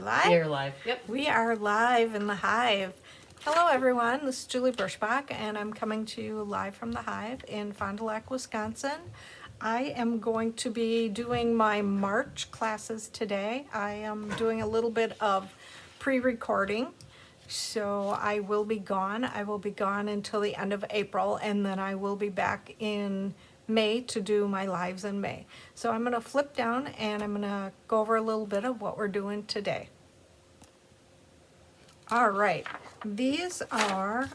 live? You're live. Yep. We are live in the Hive. Hello everyone, this is Julie Birschbach and I'm coming to you live from the Hive in Fond du Lac, Wisconsin. I am going to be doing my March classes today. I am doing a little bit of pre-recording, so I will be gone. I will be gone until the end of April, and then I will be back in May to do my lives in May. So I'm going to flip down and I'm going to go over a little bit of what we're doing today. All right, these are,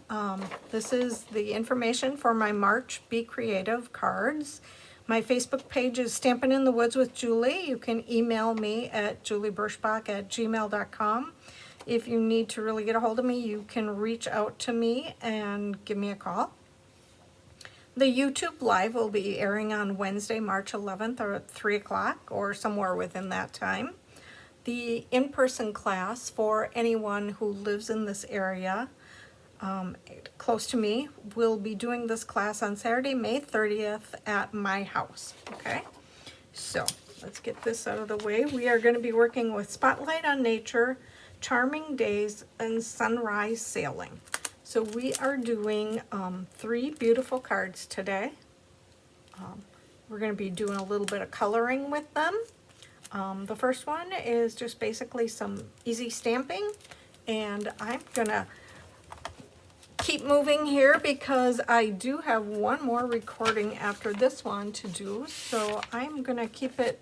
this is the information for my March Be Creative cards. My Facebook page is Stampin' in the Woods with Julie. You can email me at juliebirschbach@gmail.com. If you need to really get a hold of me, you can reach out to me and give me a call. The YouTube Live will be airing on Wednesday, March 11th or at 3 o'clock or somewhere within that time. The in-person class for anyone who lives in this area close to me will be doing this class on Saturday, May 30th at my house, okay? So let's get this out of the way. We are going to be working with Spotlight on Nature, Charming Days, and Sunrise Sailing. So we are doing 3 beautiful cards today. We're going to be doing a little bit of coloring with them. The first one is just basically some easy stamping, and I'm going to keep moving here because I do have one more recording after this one to do, so I'm going to keep it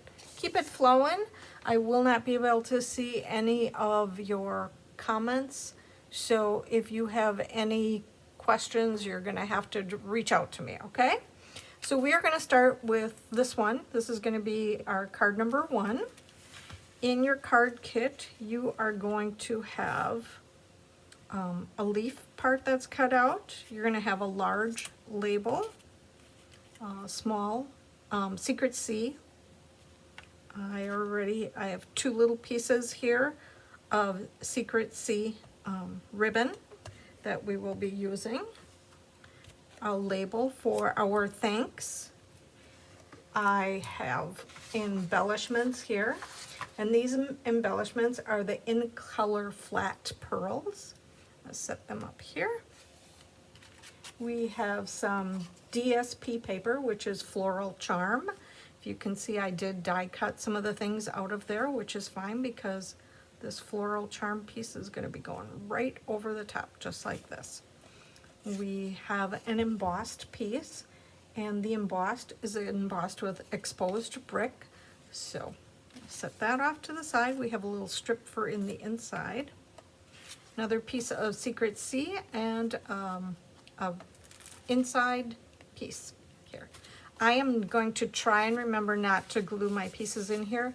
flowing. I will not be able to see any of your comments. So if you have any questions, you're going to have to reach out to me, okay? So we are going to start with this one. This is going to be our card number 1. In your card kit, you are going to have a leaf part that's cut out. You're going to have a large label, small Secret C. I have 2 little pieces here of Secret C ribbon that we will be using. A label for our thanks. I have embellishments here, and these embellishments are the In Color flat pearls. I'll set them up here. We have some DSP paper, which is Floral Charm. If you can see, I did die cut some of the things out of there, which is fine because this Floral Charm piece is going to be going right over the top, just like this. We have an embossed piece, and the embossed is embossed with exposed brick. So set that off to the side. We have a little strip for in the inside. Another piece of Secret C and a inside piece here. I am going to try and remember not to glue my pieces in here.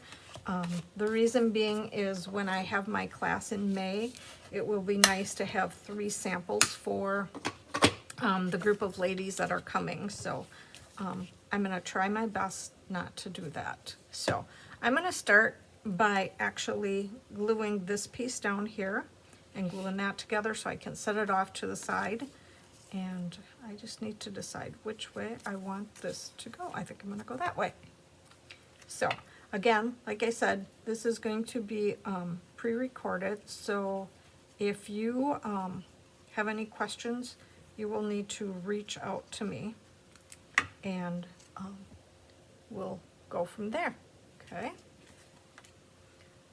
The reason being is when I have my class in May, it will be nice to have 3 samples for the group of ladies that are coming. So I'm going to try my best not to do that. So I'm going to start by actually gluing this piece down here and gluing that together so I can set it off to the side. And I just need to decide which way I want this to go. I think I'm going to go that way. So again, like I said, this is going to be pre-recorded, so if you have any questions, you will need to reach out to me, and we'll go from there, okay?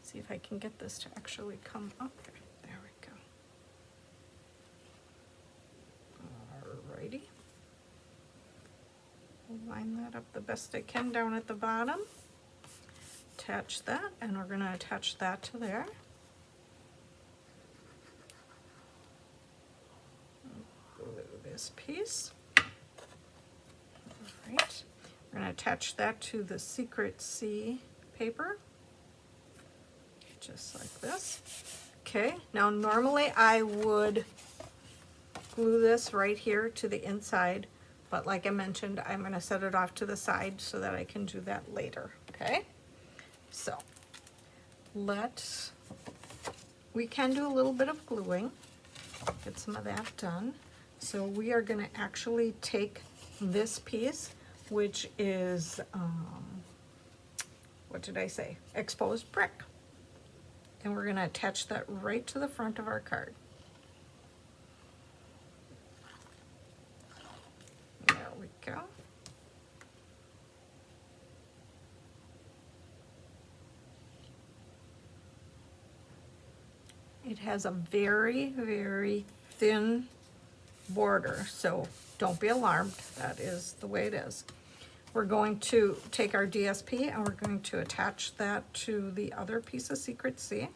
See if I can get this to actually come up here. There we go. Alrighty. Line that up the best I can down at the bottom. Attach that, and we're going to attach that to there. Glue this piece. All right. We're going to attach that to the Secret C paper, just like this. Okay, now normally I would glue this right here to the inside, but like I mentioned, I'm going to set it off to the side so that I can do that later, okay? So we can do a little bit of gluing, get some of that done. So we are going to actually take this piece, which is, what did I say? Exposed brick. And we're going to attach that right to the front of our card. There we go. It has a very, very thin border, so don't be alarmed. That is the way it is. We're going to take our DSP and we're going to attach that to the other piece of Secret C.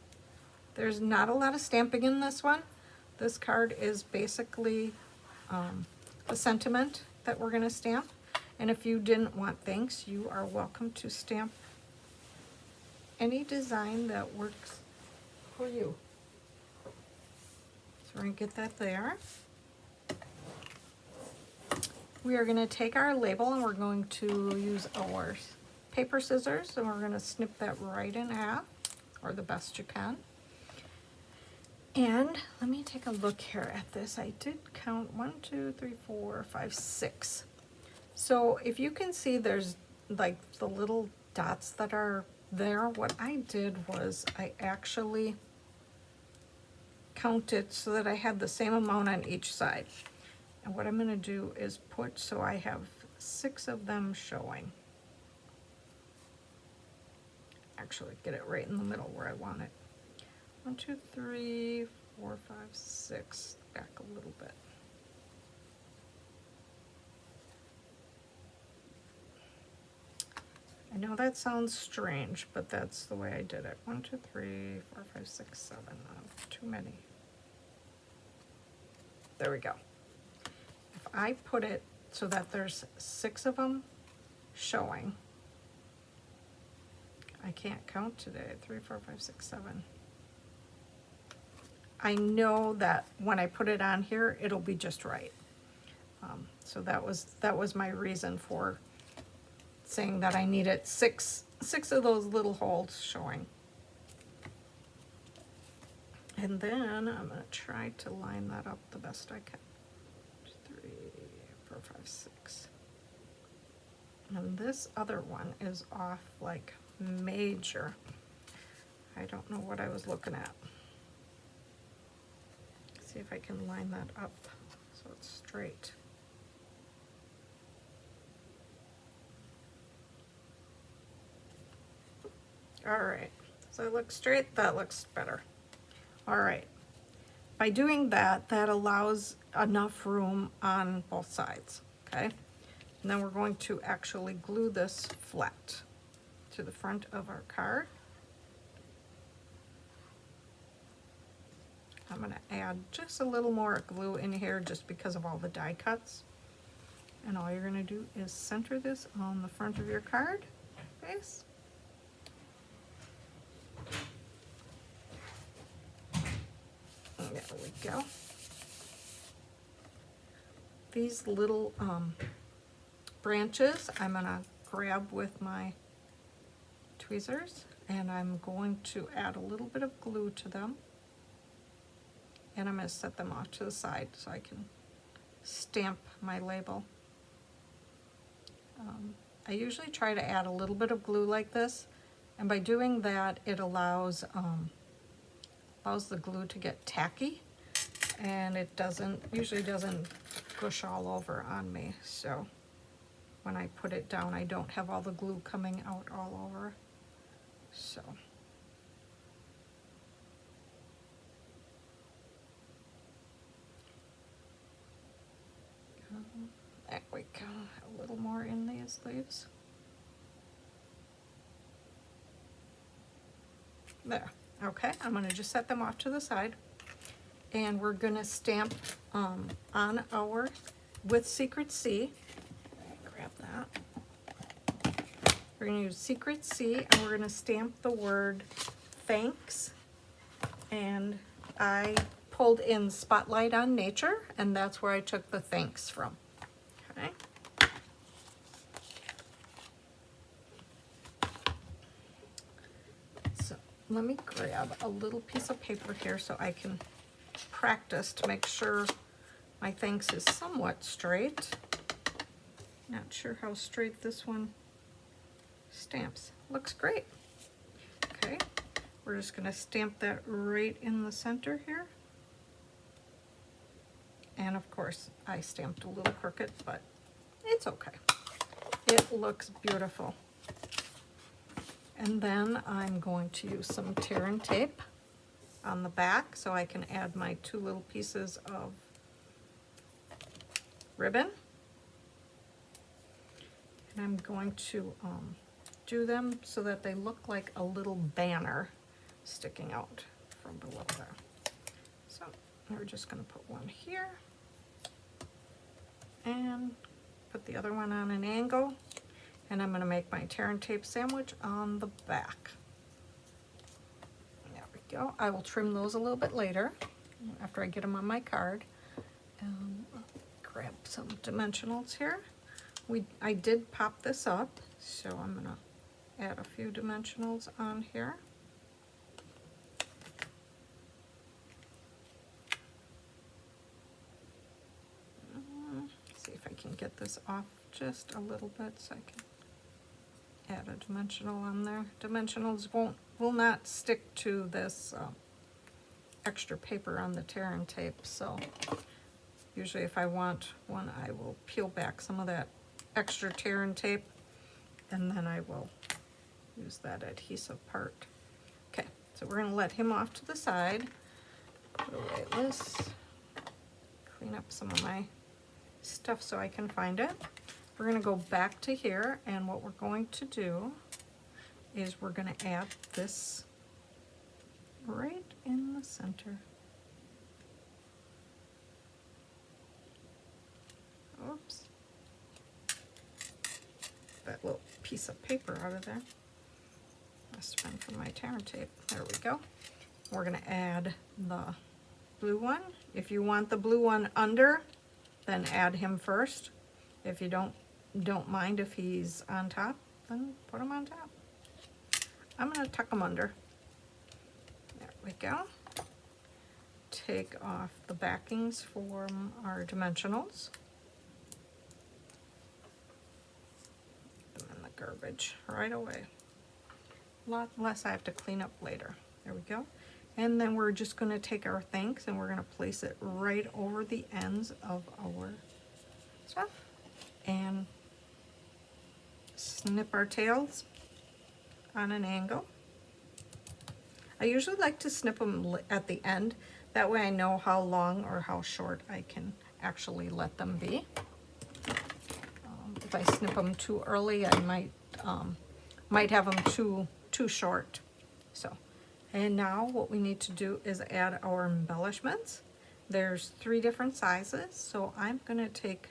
There's not a lot of stamping in this one. This card is basically a sentiment that we're going to stamp. And if you didn't want thanks, you are welcome to stamp any design that works for you. So we're going to get that there. We are going to take our label and we're going to use our paper scissors and we're going to snip that right in half, or the best you can. And let me take a look here at this. I did count 1, 2, 3, 4, 5, 6. So if you can see, there's like the little dots that are there. What I did was I actually counted so that I had the same amount on each side. And what I'm going to do is put, so I have 6 of them showing. Actually, get it right in the middle where I want it. 1, 2, 3, 4, 5, 6. Back a little bit. I know that sounds strange, but that's the way I did it. 1, 2, 3, 4, 5, 6, 7. Too many. There we go. If I put it so that there's 6 of them showing, I can't count today. 3, 4, 5, 6, 7. I know that when I put it on here, it'll be just right. So that was my reason for saying that I needed six of those little holes showing. And then I'm going to try to line that up the best I can. 3, 4, 5, 6. And this other one is off like major. I don't know what I was looking at. See if I can line that up so it's straight. All right, so it looks straight, that looks better. All right, by doing that, that allows enough room on both sides, okay? And then we're going to actually glue this flat to the front of our card. I'm gonna add just a little more glue in here just because of all the die cuts. And all you're gonna do is center this on the front of your card face. There we go. These little branches I'm gonna grab with my tweezers and I'm going to add a little bit of glue to them. And I'm going to set them off to the side so I can stamp my label. I usually try to add a little bit of glue like this, and by doing that it allows the glue to get tacky, and it usually doesn't gush all over on me. So when I put it down, I don't have all the glue coming out all over. So. There we go, a little more in these leaves. There, okay, I'm gonna just set them off to the side. And we're gonna stamp on our, with Secret C, grab that. We're gonna use Secret C and we're gonna stamp the word thanks. And I pulled in Spotlight on Nature, and that's where I took the thanks from. Okay. So let me grab a little piece of paper here so I can practice to make sure my thanks is somewhat straight. Not sure how straight this one stamps. Looks great. Okay. We're just going to stamp that right in the center here. And of course, I stamped a little crooked, but it's okay. It looks beautiful. And then I'm going to use some tear and tape on the back so I can add my 2 little pieces of ribbon. And I'm going to do them so that they look like a little banner sticking out from below there. So we're just going to put one here and put the other one on an angle, and I'm going to make my tear and tape sandwich on the back. There we go. I will trim those a little bit later after I get them on my card. Grab some dimensionals here. I did pop this up, so I'm going to add a few dimensionals on here. See if I can get this off just a little bit so I can add a dimensional on there. Dimensionals will not stick to this extra paper on the tear and tape, so usually if I want one, I will peel back some of that extra tear and tape, and then I will use that adhesive part. Okay, so we're going to let him off to the side. Put away this. Clean up some of my stuff so I can find it. We're going to go back to here, and what we're going to do is we're going to add this right in the center. Oops. That little piece of paper out of there. Must have been from my tear and tape. There we go. We're going to add the blue one. If you want the blue one under, then add him first. If you don't mind if he's on top, then put him on top. I'm going to tuck him under. There we go. Take off the backings from our dimensionals. Put them in the garbage right away. A lot less I have to clean up later. There we go. And then we're just going to take our thanks and we're going to place it right over the ends of our stuff and snip our tails on an angle. I usually like to snip them at the end. That way I know how long or how short I can actually let them be. If I snip them too early, I might have them too short. So, and now what we need to do is add our embellishments. There's 3 different sizes, so I'm going to take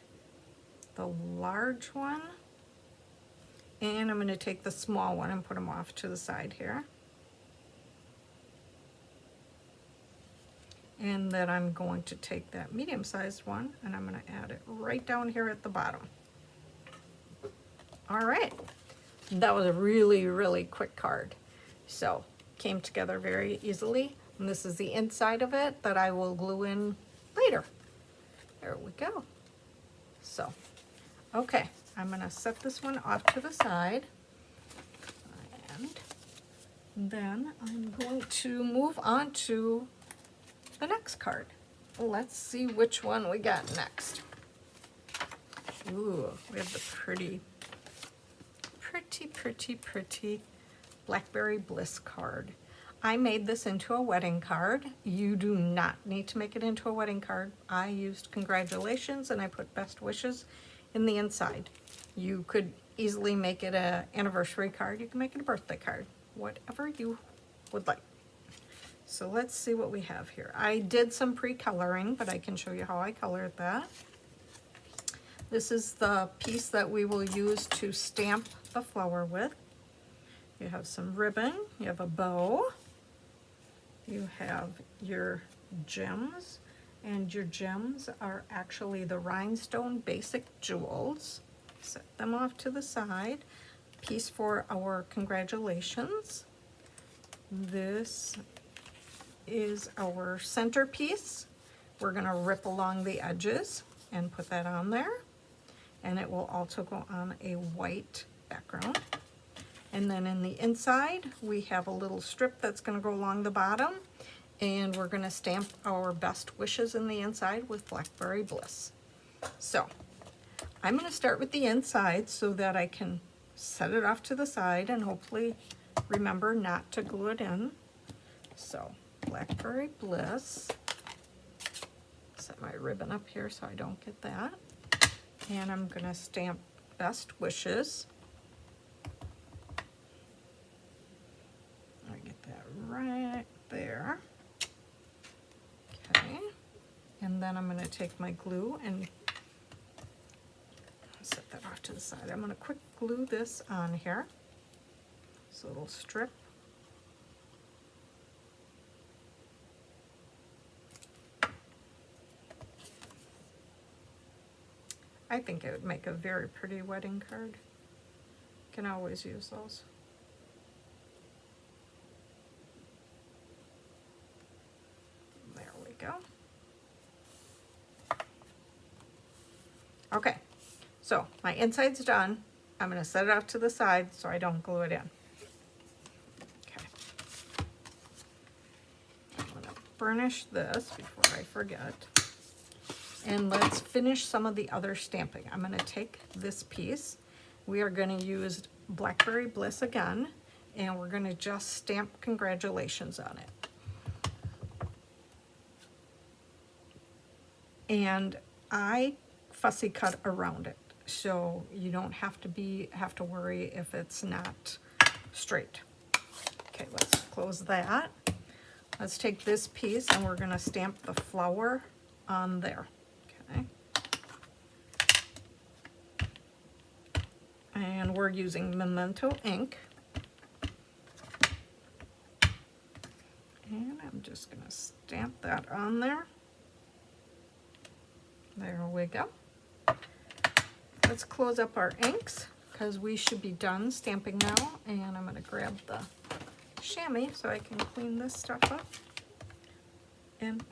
the large one and I'm going to take the small one and put them off to the side here. And then I'm going to take that medium-sized one and I'm going to add it right down here at the bottom. All right, that was a really, really quick card. So, came together very easily. And this is the inside of it that I will glue in later. There we go. So, okay, I'm going to set this one off to the side. And then I'm going to move on to the next card. Let's see which one we got next. Ooh, we have the pretty Blackberry Bliss card. I made this into a wedding card. You do not need to make it into a wedding card. I used congratulations and I put best wishes in the inside. You could easily make it an anniversary card. You can make it a birthday card, whatever you would like. So let's see what we have here. I did some pre-coloring, but I can show you how I colored that. This is the piece that we will use to stamp the flower with. You have some ribbon, you have a bow, you have your gems, and your gems are actually the rhinestone basic jewels. Set them off to the side. Piece for our congratulations. This is our centerpiece. We're going to rip along the edges and put that on there. And it will also go on a white background. And then in the inside, we have a little strip that's going to go along the bottom, and we're going to stamp our best wishes in the inside with Blackberry Bliss. So I'm going to start with the inside so that I can set it off to the side and hopefully remember not to glue it in. So Blackberry Bliss. Set my ribbon up here so I don't get that. And I'm going to stamp Best Wishes. I get that right there. Okay. And then I'm going to take my glue and set that off to the side. I'm going to quick glue this on here. This little strip. I think it would make a very pretty wedding card. Can always use those. There we go. Okay, so my inside's done. I'm going to set it off to the side so I don't glue it in. Okay. I'm going to burnish this before I forget. And let's finish some of the other stamping. I'm going to take this piece. We are going to use Blackberry Bliss again, and we're going to just stamp congratulations on it. And I fussy cut around it, so you don't have to worry if it's not straight. Okay, let's close that. Let's take this piece and we're going to stamp the flower on there. Okay. And we're using Memento ink. And I'm just going to stamp that on there. There we go. Let's close up our inks because we should be done stamping now. And I'm going to grab the chamois so I can clean this stuff up. And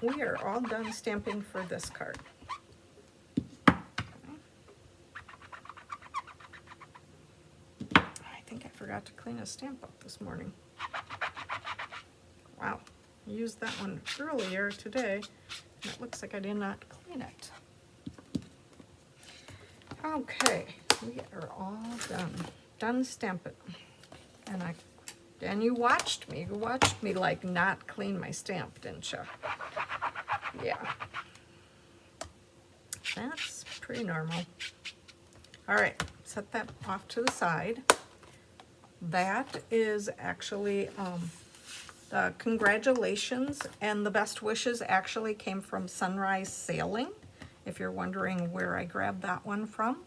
we are all done stamping for this card. Okay. I think I forgot to clean a stamp up this morning. Wow, I used that one earlier today, and it looks like I did not clean it. Okay, we are all done stamping. And you watched me like not clean my stamp, didn't you? Yeah. That's pretty normal. All right, set that off to the side. That is actually the congratulations and the best wishes actually came from Sunrise Sailing. If you're wondering where I grabbed that one from,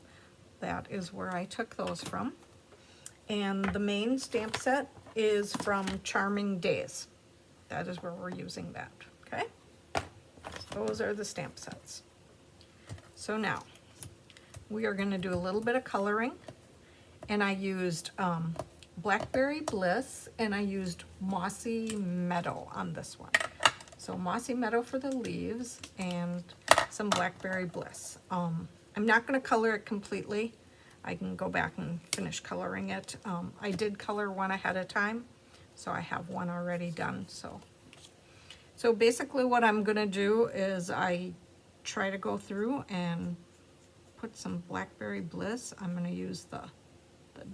that is where I took those from. And the main stamp set is from Charming Days. That is where we're using that, okay? So those are the stamp sets. So now, we are gonna do a little bit of coloring, and I used Blackberry Bliss, and I used Mossy Meadow on this one. So Mossy Meadow for the leaves, and some Blackberry Bliss. I'm not gonna color it completely. I can go back and finish coloring it. I did color one ahead of time, so I have one already done. So basically what I'm gonna do is I try to go through and put some Blackberry Bliss. I'm gonna use the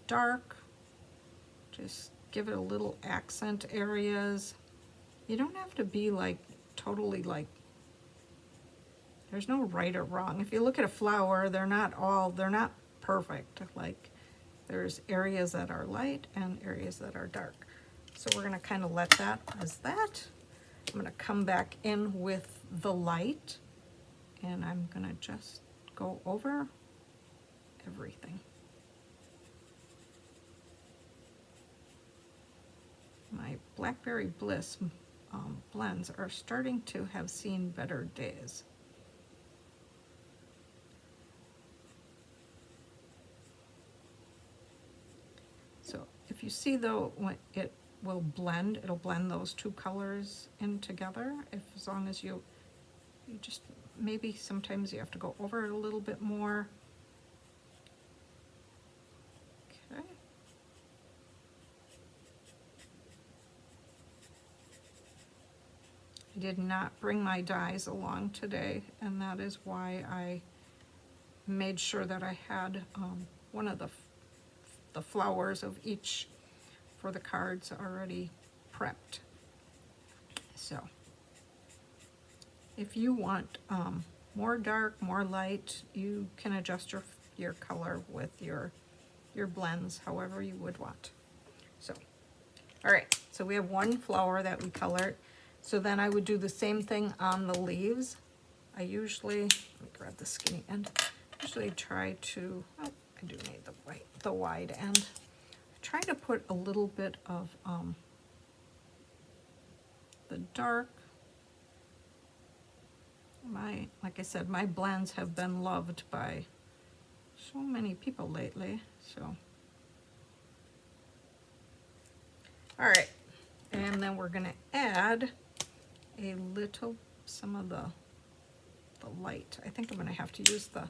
dark, just give it a little accent areas. You don't have to be like totally like, there's no right or wrong. If you look at a flower, they're not perfect. Like there's areas that are light and areas that are dark. So we're gonna kind of let that as that. I'm gonna come back in with the light and I'm gonna just go over everything. My Blackberry Bliss blends are starting to have seen better days. So if you see though, when it will blend, it'll blend those two colors in together. As long as you just, maybe sometimes you have to go over it a little bit more. Okay. I did not bring my dies along today, and that is why I made sure that I had one of the flowers of each for the cards already prepped. So if you want more dark, more light, you can adjust your color with your blends however you would want. So, all right, so we have one flower that we colored. So then I would do the same thing on the leaves. I usually, let me grab the skinny end. Usually try to, oh, I do need the wide end. Try to put a little bit of the dark. Like I said, my blends have been loved by so many people lately, so. All right, and then we're gonna add a little, some of the light. I think I'm gonna have to use the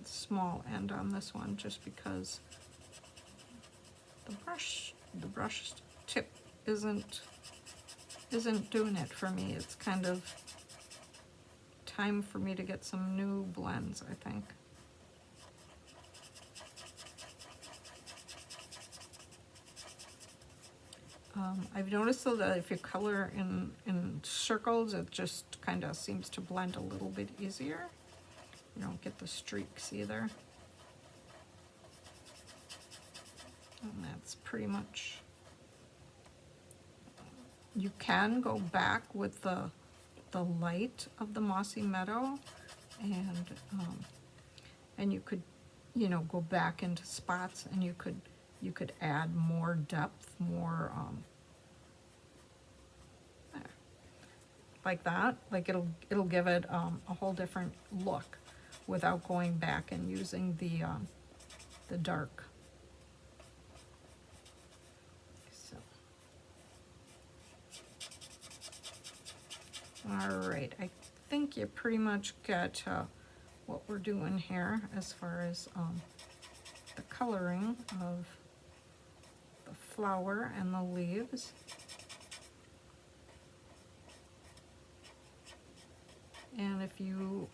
small end on this one just because the brush tip isn't doing it for me. It's kind of time for me to get some new blends, I think. I've noticed though that if you color in circles, it just kind of seems to blend a little bit easier. You don't get the streaks either. And that's pretty much, you can go back with the light of the Mossy Meadow, and you could, you know, go back into spots, and you could add more depth, more like that. Like it'll give it a whole different look without going back and using the dark. So, all right, I think you pretty much get what we're doing here as far as the coloring of the flower and the leaves. And if you,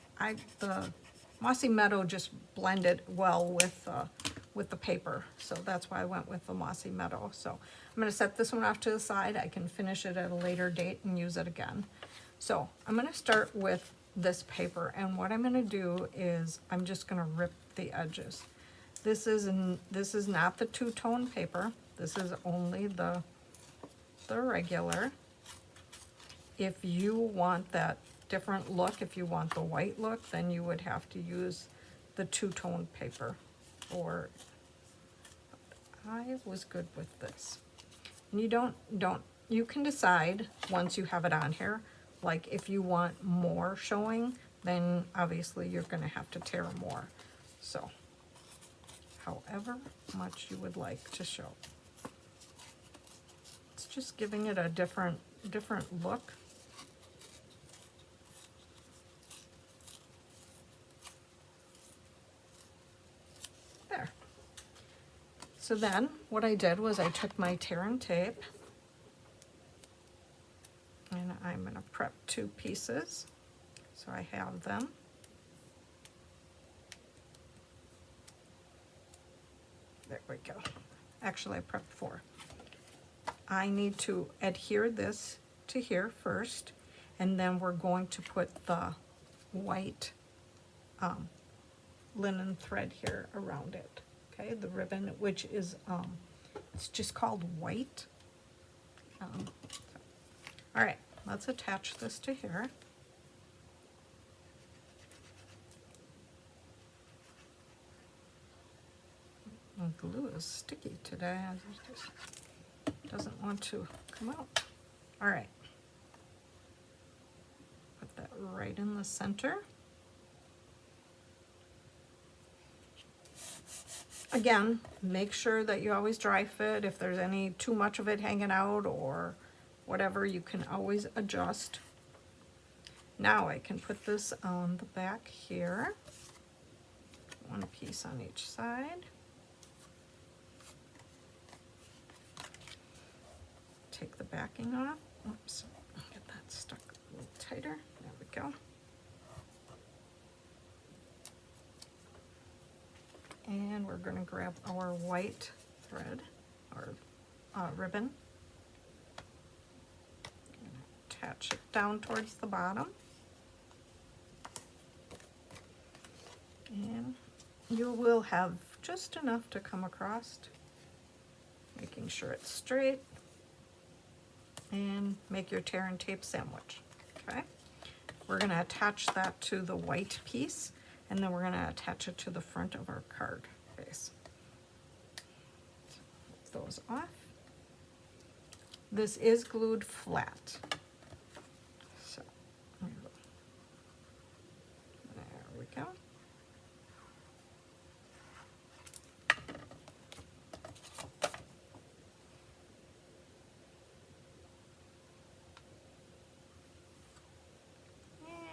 the Mossy Meadow just blended well with the paper, so that's why I went with the Mossy Meadow. So I'm going to set this one off to the side. I can finish it at a later date and use it again. So I'm going to start with this paper, and what I'm going to do is I'm just going to rip the edges. This is not the two-tone paper. This is only the regular. If you want that different look, if you want the white look, then you would have to use the two-tone paper, or I was good with this. And you can decide once you have it on here, like if you want more showing, then obviously you're going to have to tear more. So however much you would like to show. It's just giving it a different look. There. So then what I did was I took my tear and tape, and I'm going to prep 2 pieces so I have them. There we go. Actually, I prepped 4. I need to adhere this to here first, and then we're going to put the white linen thread here around it. Okay, the ribbon, which is it's just called white. All right, let's attach this to here. The glue is sticky today. It just doesn't want to come out. All right. Put that right in the center. Again, make sure that you always dry fit. If there's any too much of it hanging out or whatever, you can always adjust. Now I can put this on the back here. 1 piece on each side. Take the backing off. Oops. stuck a little tighter. There we go. And we're going to grab our white thread or ribbon. Attach it down towards the bottom. And you will have just enough to come across, making sure it's straight, and make your tear and tape sandwich. Okay, we're going to attach that to the white piece, and then we're going to attach it to the front of our card base. So, those off. This is glued flat. So there we go.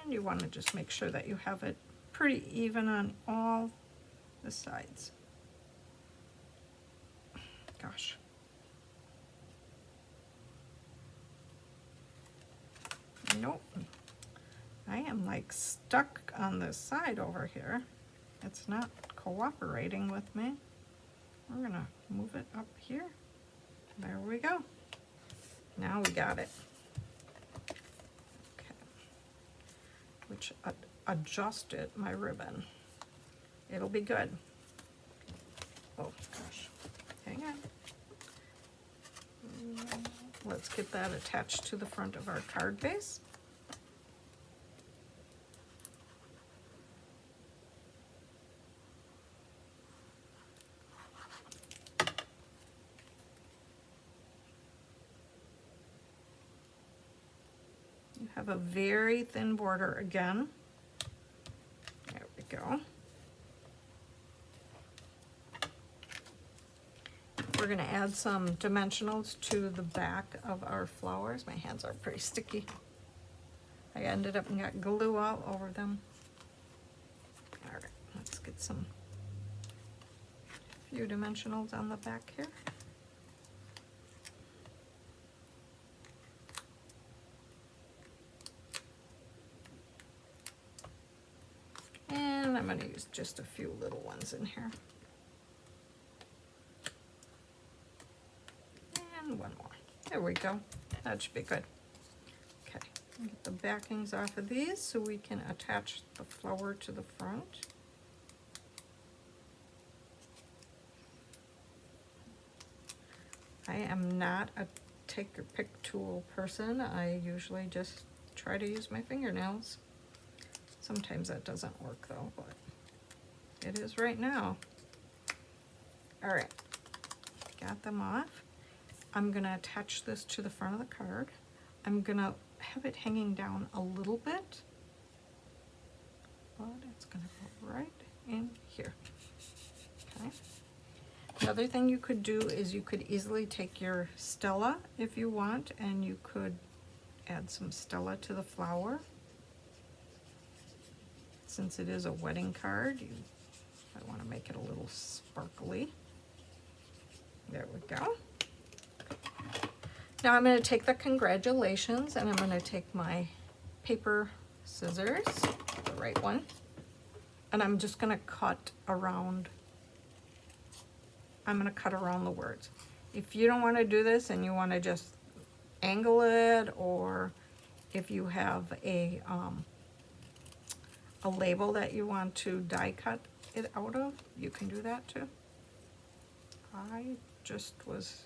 And you want to just make sure that you have it pretty even on all the sides. Gosh. Nope. I am like stuck on this side over here. It's not cooperating with me. We're gonna move it up here. There we go. Now we got it. Okay. Which adjusted my ribbon. It'll be good. Oh gosh. Hang on. Let's get that attached to the front of our card base. You have a very thin border again. There we go. We're going to add some dimensionals to the back of our flowers. My hands are pretty sticky. I ended up and got glue all over them. All right, let's get some few dimensionals on the back here. And I'm going to use just a few little ones in here. And one more. There we go. That should be good. Okay, get the backings off of these so we can attach the flower to the front. I am not a take or pick tool person. I usually just try to use my fingernails. Sometimes that doesn't work though, but it is right now. All right, got them off. I'm gonna attach this to the front of the card. I'm gonna have it hanging down a little bit, but it's gonna go right in here. Okay. The other thing you could do is you could easily take your Stella if you want, and you could add some Stella to the flower. Since it is a wedding card, I want to make it a little sparkly. There we go. Now I'm going to take the congratulations, and I'm going to take my paper scissors, the right one, and I'm just going to cut around. I'm going to cut around the words. If you don't want to do this and you want to just angle it, or if you have a label that you want to die cut it out of, you can do that too. I just was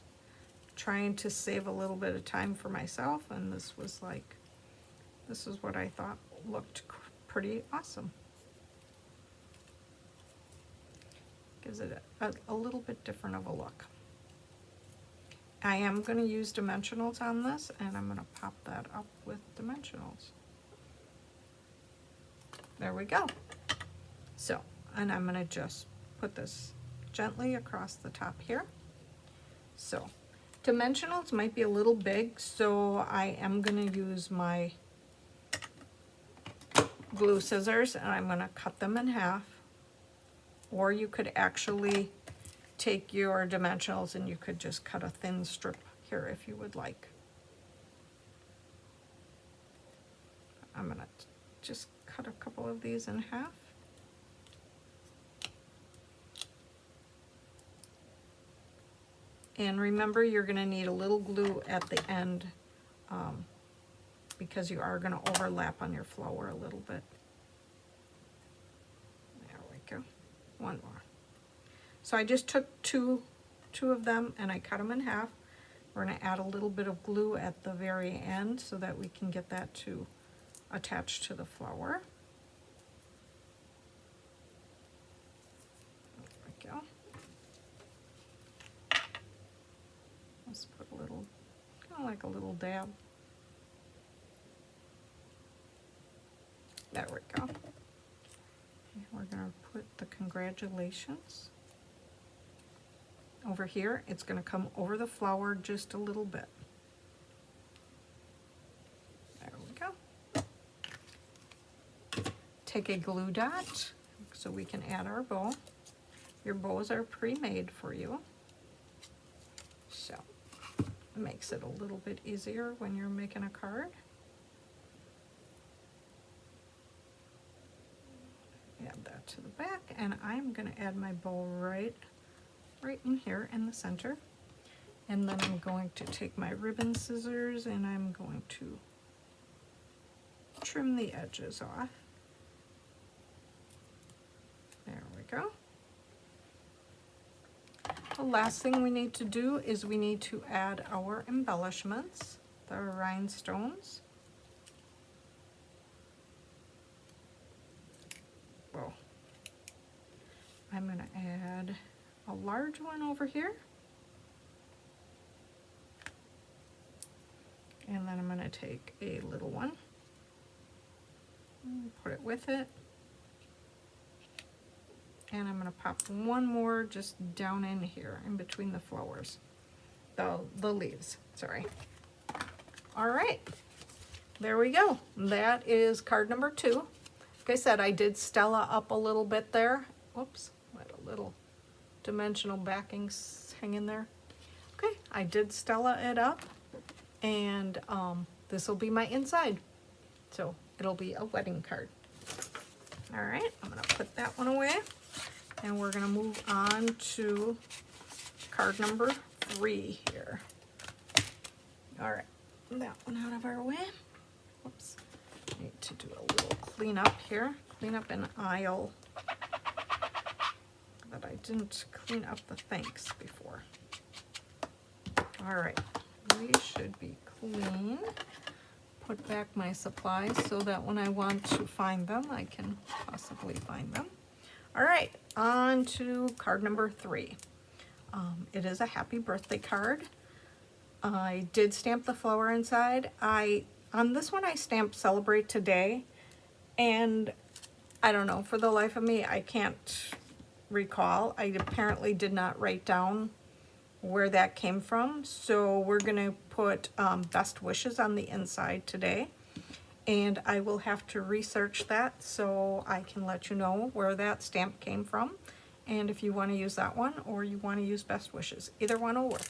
trying to save a little bit of time for myself, and this was like, this is what I thought looked pretty awesome. Gives it a little bit different of a look. I am going to use dimensionals on this, and I'm going to pop that up with dimensionals. There we go. So, and I'm going to just put this gently across the top here. So, dimensionals might be a little big, so I am going to use my glue scissors, and I'm going to cut them in half. Or you could actually take your dimensionals and you could just cut a thin strip here if you would like. I'm gonna just cut a couple of these in half. And remember, you're gonna need a little glue at the end because you are gonna overlap on your flower a little bit. There we go, one more. So I just took two of them and I cut them in half. We're gonna add a little bit of glue at the very end so that we can get that to attach to the flower. There we go. Let's put a little, kind of like a little dab. There we go. Okay, we're gonna put the congratulations over here. It's gonna come over the flower just a little bit. There we go. Take a glue dot so we can add our bow. Your bows are pre-made for you, so it makes it a little bit easier when you're making a card. Add that to the back, and I'm going to add my bow right in here in the center. And then I'm going to take my ribbon scissors and I'm going to trim the edges off. There we go. The last thing we need to do is we need to add our embellishments, the rhinestones. Whoa. I'm going to add a large one over here. And then I'm going to take a little one and put it with it. And I'm going to pop one more just down in here, in between the flowers, the leaves, sorry. All right, there we go. That is card number 2. Like I said, I did Stella up a little bit there. Whoops, I had a little dimensional backings hanging there. Okay, I did Stella it up, and this will be my inside. So it'll be a wedding card. All right, I'm gonna put that one away. And we're going to move on to card number 3 here. All right, that one out of our way. Whoops, need to do a little cleanup here. Clean up an aisle that I didn't clean up the thanks before. All right, we should be clean. Put back my supplies so that when I want to find them, I can possibly find them. All right, on to card number 3. It is a happy birthday card. I did stamp the flower inside. On this one I stamped Celebrate Today, and I don't know, for the life of me, I can't recall. I apparently did not write down where that came from, so we're gonna put best wishes on the inside today. And I will have to research that so I can let you know where that stamp came from, and if you want to use that one or you want to use best wishes. Either one will work.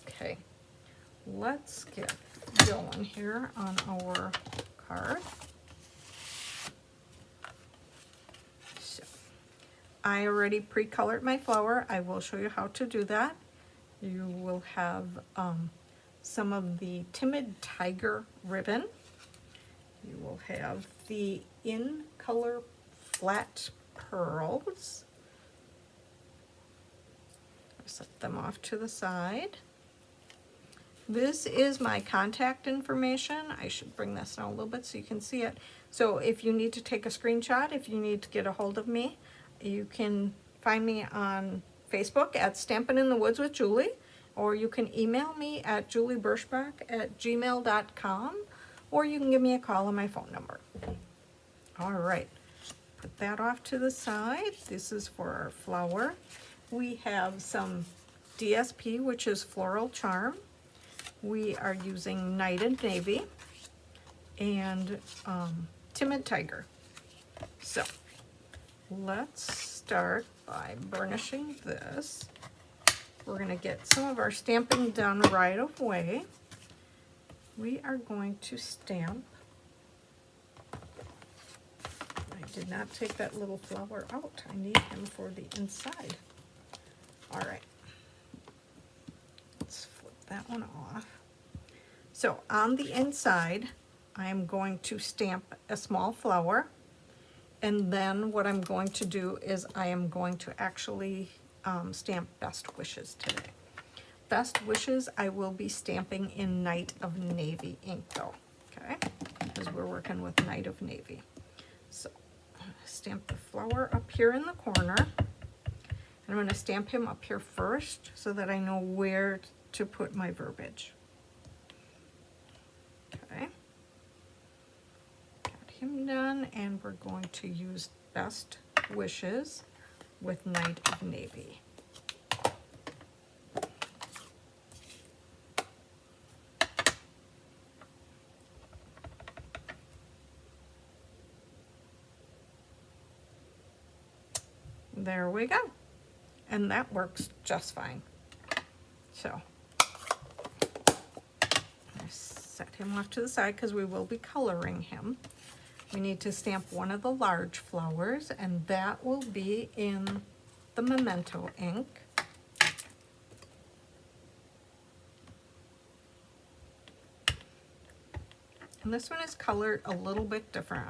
Okay, let's get going here on our card. So I already pre-colored my flower. I will show you how to do that. You will have some of the Timid Tiger ribbon. You will have the In Color Flat Pearls. Set them off to the side. This is my contact information. I should bring this down a little bit so you can see it. So if you need to take a screenshot, if you need to get a hold of me, you can find me on Facebook at Stampin' in the Woods with Julie, or you can email me at juliebirschbach@gmail.com. or you can give me a call on my phone number. All right, put that off to the side. This is for our flower. We have some DSP, which is Floral Charm. We are using Night and Navy and Timid Tiger. So let's start by burnishing this. We're gonna get some of our stamping done right away. We are going to stamp did not take that little flower out. I need him for the inside. All right. Let's flip that one off. So on the inside, I'm going to stamp a small flower. And then what I'm going to do is I am going to actually stamp Best Wishes today. Best Wishes I will be stamping in Night of Navy ink though, okay? Because we're working with Night of Navy. So I'm going to stamp the flower up here in the corner. And I'm going to stamp him up here first so that I know where to put my verbiage. Okay. Got him done, and we're going to use Best Wishes with Night of Navy. There we go. And that works just fine. So I set him off to the side because we will be coloring him. We need to stamp one of the large flowers, and that will be in the Memento ink. And this one is colored a little bit different.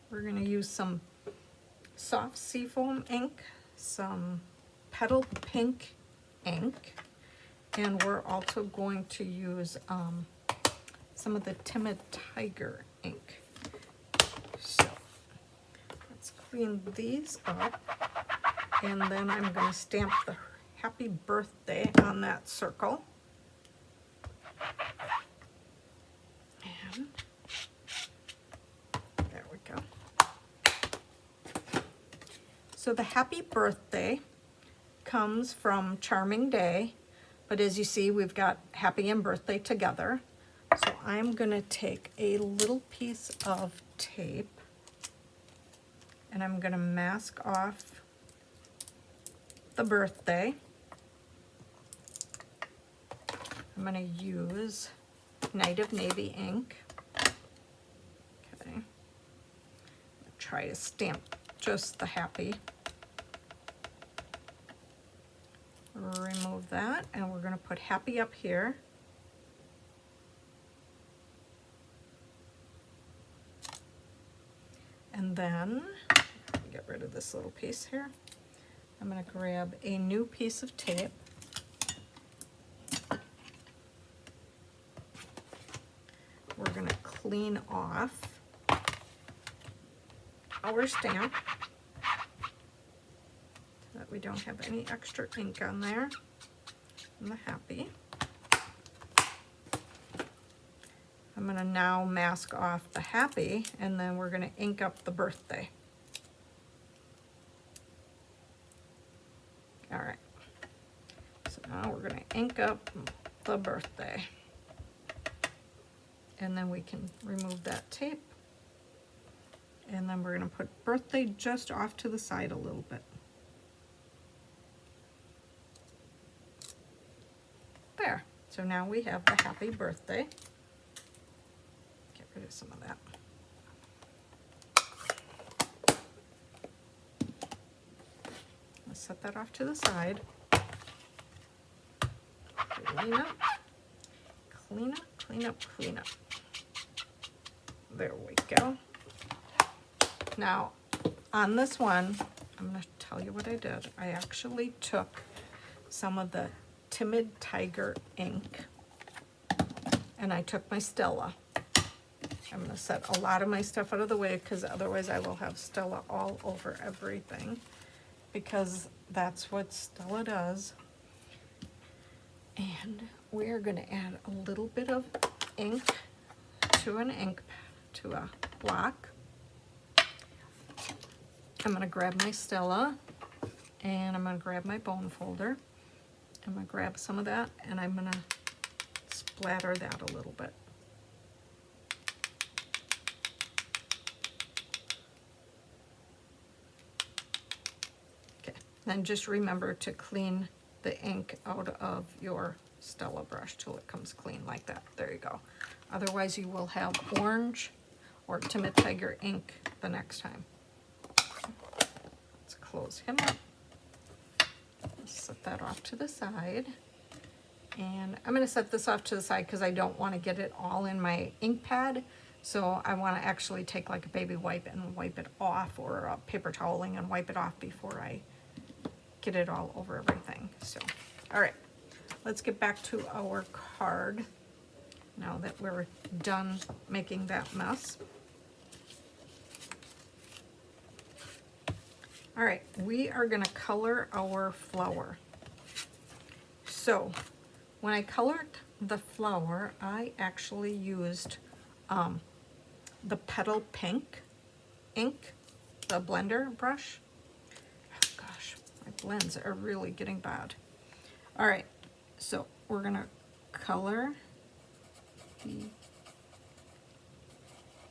We're going to use some soft seafoam ink, some petal pink ink, and we're also going to use some of the Timid Tiger ink. So let's clean these up, and then I'm going to stamp the happy birthday on that circle. And there we go. So the happy birthday comes from Charming Day, but as you see, we've got happy and birthday together. So I'm going to take a little piece of tape and I'm going to mask off the birthday. I'm going to use Night of Navy ink. Okay. Try to stamp just the happy. Remove that, and we're going to put happy up here. And then, get rid of this little piece here. I'm going to grab a new piece of tape. We're going to clean off our stamp so that we don't have any extra ink on there. And the happy. I'm going to now mask off the happy, and then we're going to ink up the birthday. All right. So now we're going to ink up the birthday. And then we can remove that tape. And then we're going to put birthday just off to the side a little bit. There. So now we have the happy birthday. Get rid of some of that. Let's set that off to the side. Clean up, clean up, clean up, clean up. There we go. Now, on this one, I'm going to tell you what I did. I actually took some of the Timid Tiger ink, and I took my Stella. I'm going to set a lot of my stuff out of the way because otherwise I will have Stella all over everything, because that's what Stella does. And we're going to add a little bit of ink to a block. I'm going to grab my Stella, and I'm going to grab my bone folder. I'm going to grab some of that, and I'm going to splatter that a little bit. Okay, then just remember to clean the ink out of your Stella brush till it comes clean like that. There you go. Otherwise you will have orange or Timid Tiger ink the next time. Let's close him up. Set that off to the side. And I'm going to set this off to the side because I don't want to get it all in my ink pad. So I want to actually take like a baby wipe and wipe it off, or a paper toweling and wipe it off before I get it all over everything. So, all right, let's get back to our card now that we're done making that mess. All right, we are going to color our flower. So when I colored the flower, I actually used the Petal Pink ink, the blender brush. Oh gosh, my blends are really getting bad. All right, so we're gonna color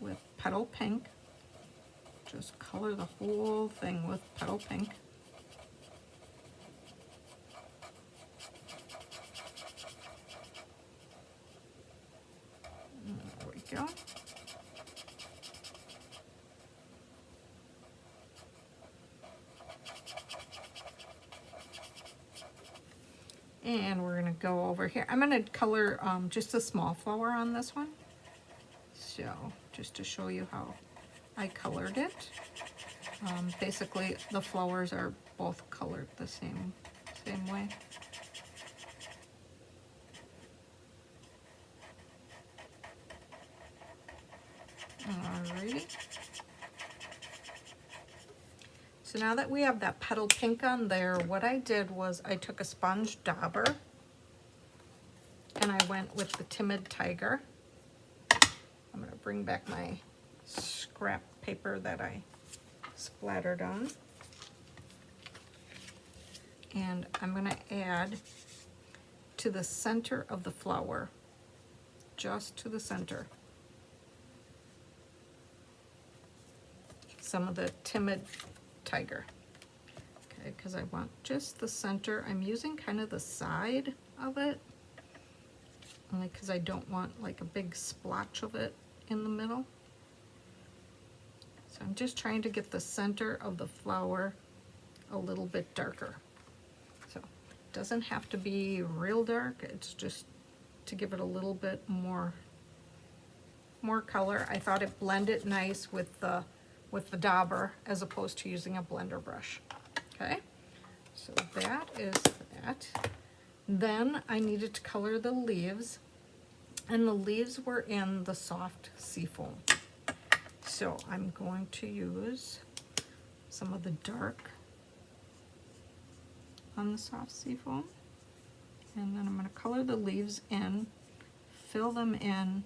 with Petal Pink. Just color the whole thing with Petal Pink. There we go. And we're going to go over here. I'm going to color just a small flower on this one. So just to show you how I colored it. Basically the flowers are both colored the same way. Alrighty. So now that we have that Petal Pink on there, what I did was I took a sponge dauber and I went with the Timid Tiger. I'm going to bring back my scrap paper that I splattered on. And I'm going to add to the center of the flower, just to the center, some of the Timid Tiger. Okay, because I want just the center. I'm using kind of the side of it, only because I don't want like a big splotch of it in the middle. So I'm just trying to get the center of the flower a little bit darker. So it doesn't have to be real dark, it's just to give it a little bit more color. I thought it blended nice with the dauber as opposed to using a blender brush. Okay, so that is that. Then I needed to color the leaves, and the leaves were in the soft seafoam. So I'm going to use some of the dark on the soft seafoam, and then I'm going to color the leaves in, fill them in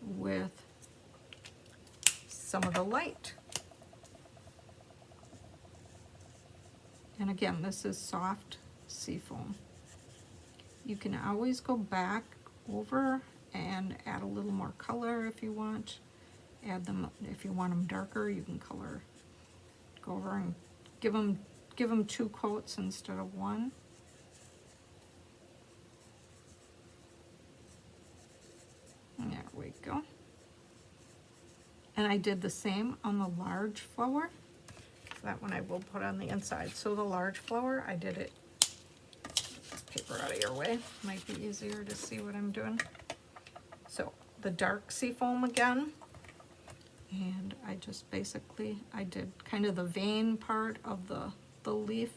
with some of the light. And again, this is soft seafoam. You can always go back over and add a little more color if you want. Add them if you want them darker. You can go over and give them 2 coats instead of 1. There we go. And I did the same on the large flower. That one I will put on the inside. So the large flower, I did it, paper out of your way, might be easier to see what I'm doing. So the dark seafoam again, and I just basically, I did kind of the vein part of the leaf.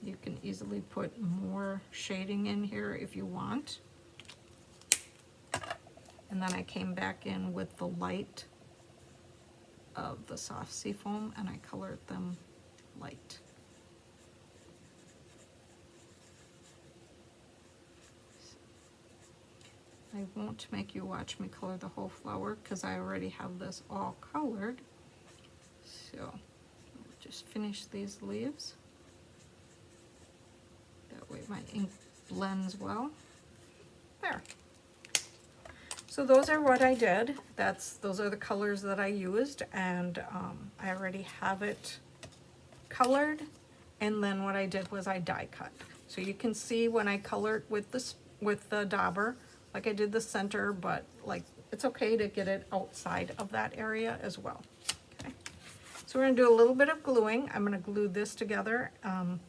You can easily put more shading in here if you want. And then I came back in with the light of the soft seafoam and I colored them light. I won't make you watch me color the whole flower because I already have this all colored. So I'll just finish these leaves. That way my ink blends well. There. So those are what I did. Those are the colors that I used, and I already have it colored. And then what I did was I die cut. So you can see when I colored with the dauber like I did the center, but like it's okay to get it outside of that area as well. Okay. So we're gonna do a little bit of gluing. I'm gonna glue this together.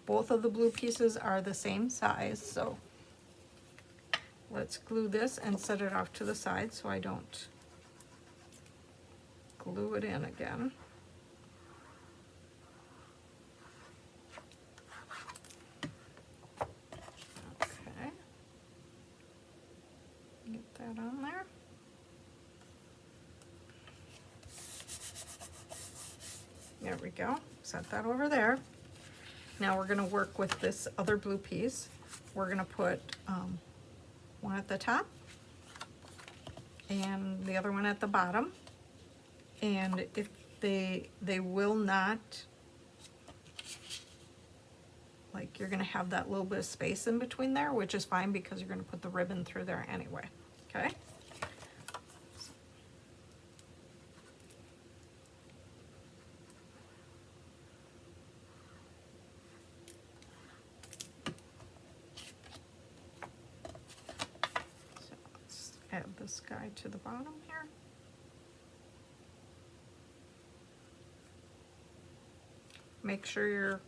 Both of the blue pieces are the same size, so let's glue this and set it off to the side so I don't glue it in again. Okay. Get that on there. There we go. Set that over there. Now we're going to work with this other blue piece. We're going to put one at the top and the other one at the bottom. And if they will not, like, you're going to have that little bit of space in between there, which is fine because you're going to put the ribbon through there anyway. Okay. Add this guy to the bottom here. Make sure you're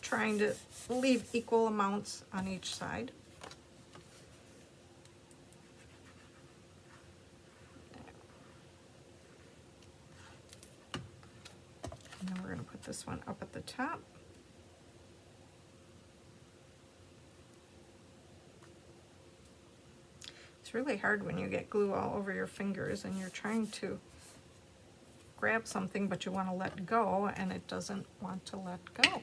trying to leave equal amounts on each side. And then we're going to put this one up at the top. It's really hard when you get glue all over your fingers and you're trying to grab something but you want to let go and it doesn't want to let go.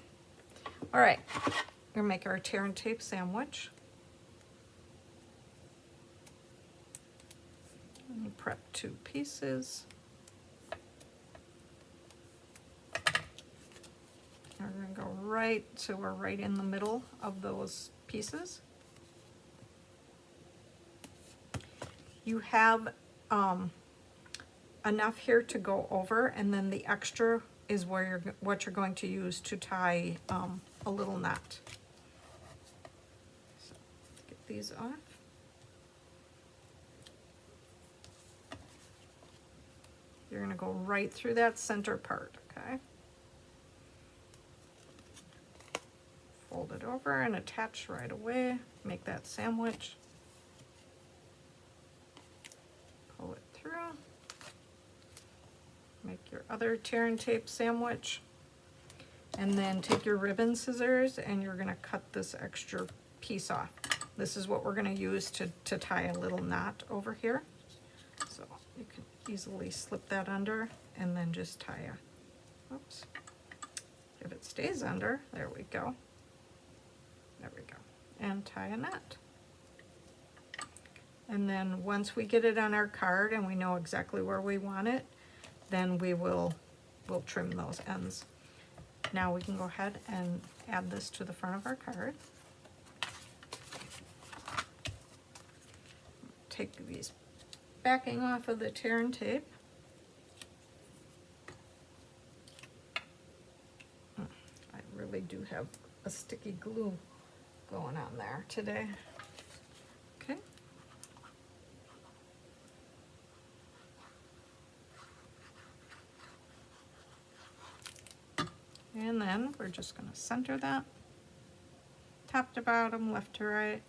All right, we're going to make our tear and tape sandwich. Let me prep 2 pieces. We're going to go right, so we're right in the middle of those pieces. You have enough here to go over, and then the extra is where what you're going to use to tie a little knot. So get these off. You're going to go right through that center part, okay? Fold it over and attach right away. Make that sandwich. Pull it through. Make your other tear and tape sandwich. And then take your ribbon scissors and you're going to cut this extra piece off. This is what we're going to use to tie a little knot over here. So you can easily slip that under and then just tie a, oops, if it stays under, there we go. There we go. And tie a knot. And then once we get it on our card and we know exactly where we want it, then we'll trim those ends. Now we can go ahead and add this to the front of our card. Take these backing off of the tear and tape. I really do have a sticky glue going on there today. Okay. And then we're just going to center that, top to bottom, left to right.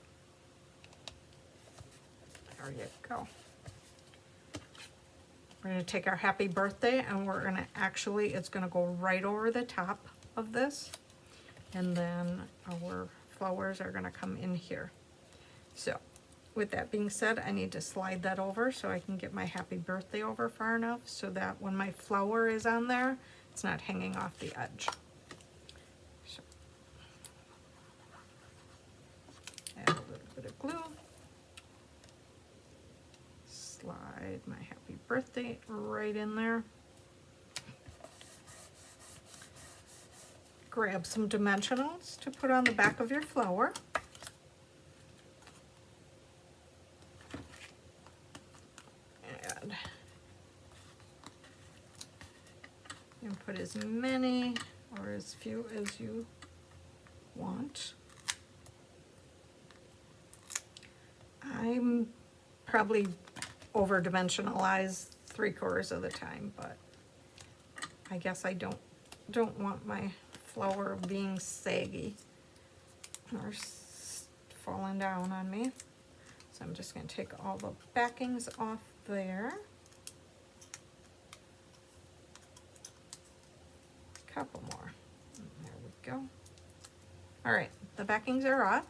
There you go. We're going to take our happy birthday and we're going to actually, it's going to go right over the top of this. And then our flowers are going to come in here. So with that being said, I need to slide that over so I can get my happy birthday over far enough so that when my flower is on there, it's not hanging off the edge. So add a little bit of glue. Slide my happy birthday right in there. Grab some dimensionals to put on the back of your flower. And put as many or as few as you want. I'm probably over dimensionalize 3/4 of the time, but I guess I don't want my flower being saggy or falling down on me. So I'm just going to take all the backings off there. Couple more. There we go. All right, the backings are off.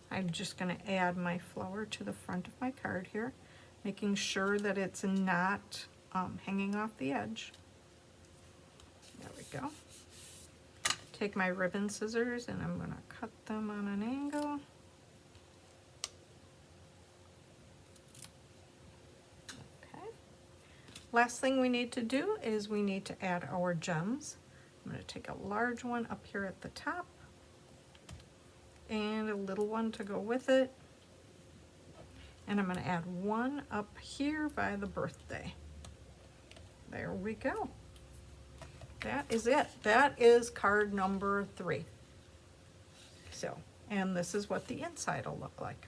I'm just going to add my flower to the front of my card here, making sure that it's not hanging off the edge. There we go. Take my ribbon scissors and I'm going to cut them on an angle. Okay. Last thing we need to do is we need to add our gems. I'm going to take a large one up here at the top and a little one to go with it. And I'm going to add one up here by the birthday. There we go. That is it. That is card number 3. So, and this is what the inside will look like.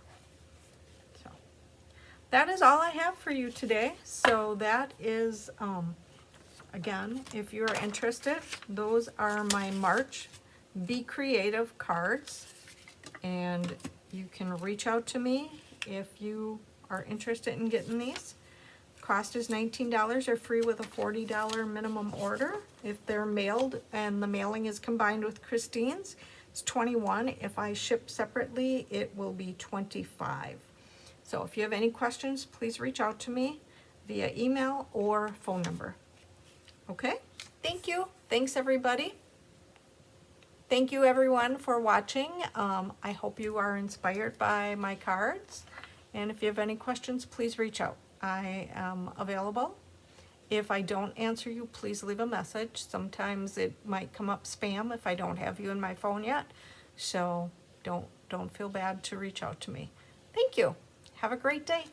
So, that is all I have for you today. So that is, again, if you're interested, those are my March Be Creative cards. And you can reach out to me if you are interested in getting these. Cost is $19 or free with a $40 minimum order. If they're mailed and the mailing is combined with Christine's, it's $21. If I ship separately, it will be $25. So if you have any questions, please reach out to me via email or phone number. Okay? Thank you. Thanks, everybody. Thank you, everyone, for watching. I hope you are inspired by my cards. And if you have any questions, please reach out. I am available. If I don't answer you, please leave a message. Sometimes it might come up spam if I don't have you in my phone yet. So don't feel bad to reach out to me. Thank you. Have a great day.